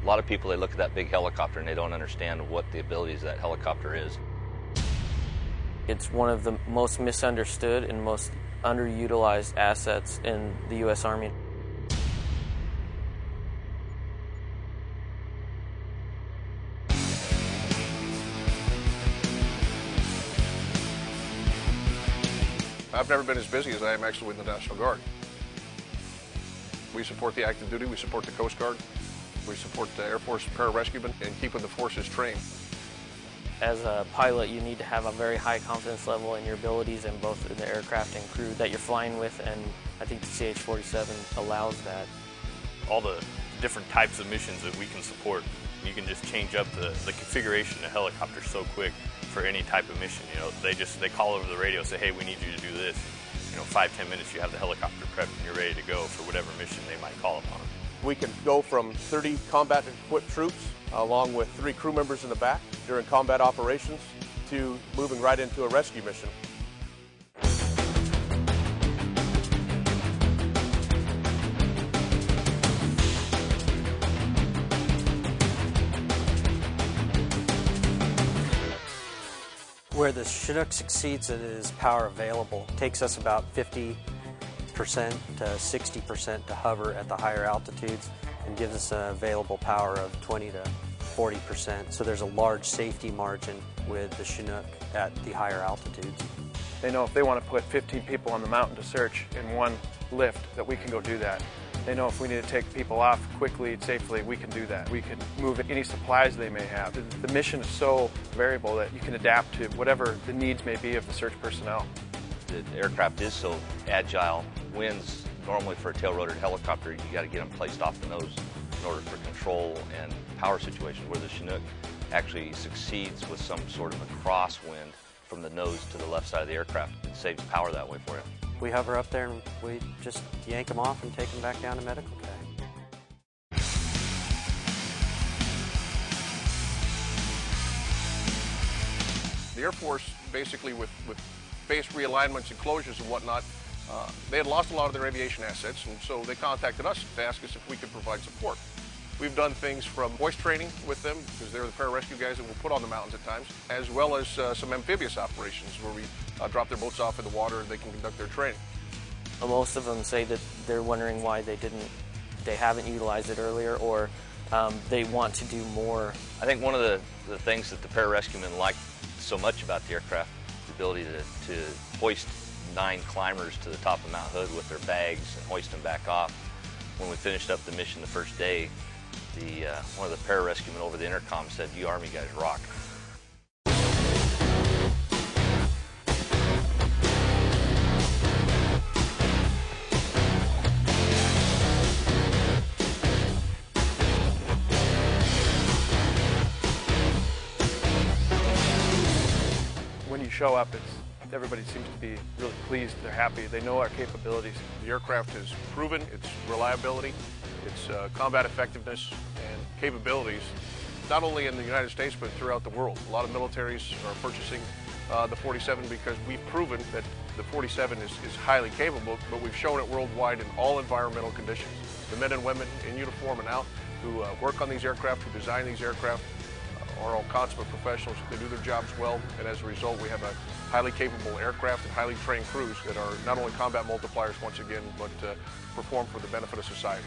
lot of people, they look at that big helicopter and they don't understand what the abilities of that helicopter is. It's one of the most misunderstood and most underutilized assets in the U.S. Army. I've never been as busy as I am actually with the National Guard. We support the active duty, we support the Coast Guard, we support the Air Force pararescuemen, and keeping the forces trained. As a pilot, you need to have a very high confidence level in your abilities in both the aircraft and crew that you're flying with, and I think the CH-47 allows that. All the different types of missions that we can support, you can just change up the configuration of the helicopter so quick for any type of mission. You know, they call over the radio, say, hey, we need you to do this. You know, 5-10 minutes, you have the helicopter prepped and you're ready to go for whatever mission they might call upon. We can go from 30 combat-equipped troops, along with 3 crew members in the back during combat operations, to moving right into a rescue mission. Where the Chinook succeeds in is power available. It takes us about 50% to 60% to hover at the higher altitudes and gives us an available power of 20 to 40%. So there's a large safety margin with the Chinook at the higher altitudes. They know if they want to put 15 people on the mountain to search in one lift, that we can go do that. They know if we need to take people off quickly and safely, we can do that. We can move any supplies they may have. The mission is so variable that you can adapt to whatever the needs may be of the search personnel. The aircraft is so agile. Winds, normally for a tail-rotored helicopter, you got to get them placed off the nose in order for control and power situations, where the Chinook actually succeeds with some sort of a crosswind from the nose to the left side of the aircraft. It saves power that way for you. We hover up there and we just yank them off and take them back down to medical care. The Air Force, basically with base realignments and closures and whatnot, they had lost a lot of their aviation assets, and so they contacted us to ask us if we could provide support. We've done things from hoist training with them, because they're the pararescue guys that we'll put on the mountains at times, as well as some amphibious operations where we drop their boats off in the water and they can conduct their training. Most of them say that they're wondering why they haven't utilized it earlier, or they want to do more. I think one of the things that the pararescuemen like so much about the aircraft is the ability to hoist 9 climbers to the top of Mount Hood with their bags and hoist them back off. When we finished up the mission the first day, one of the pararescuemen over the intercom said, "You Army guys rock." When you show up, everybody seems to be really pleased. They're happy. They know our capabilities. The aircraft has proven its reliability, its combat effectiveness and capabilities, not only in the United States but throughout the world. A lot of militaries are purchasing the 47 because we've proven that the 47 is highly capable, but we've shown it worldwide in all environmental conditions. The men and women in uniform and out who work on these aircraft, who design these aircraft, are all consummate professionals. They do their jobs well, and as a result we have a highly capable aircraft and highly trained crews that are not only combat multipliers once again, but perform for the benefit of society.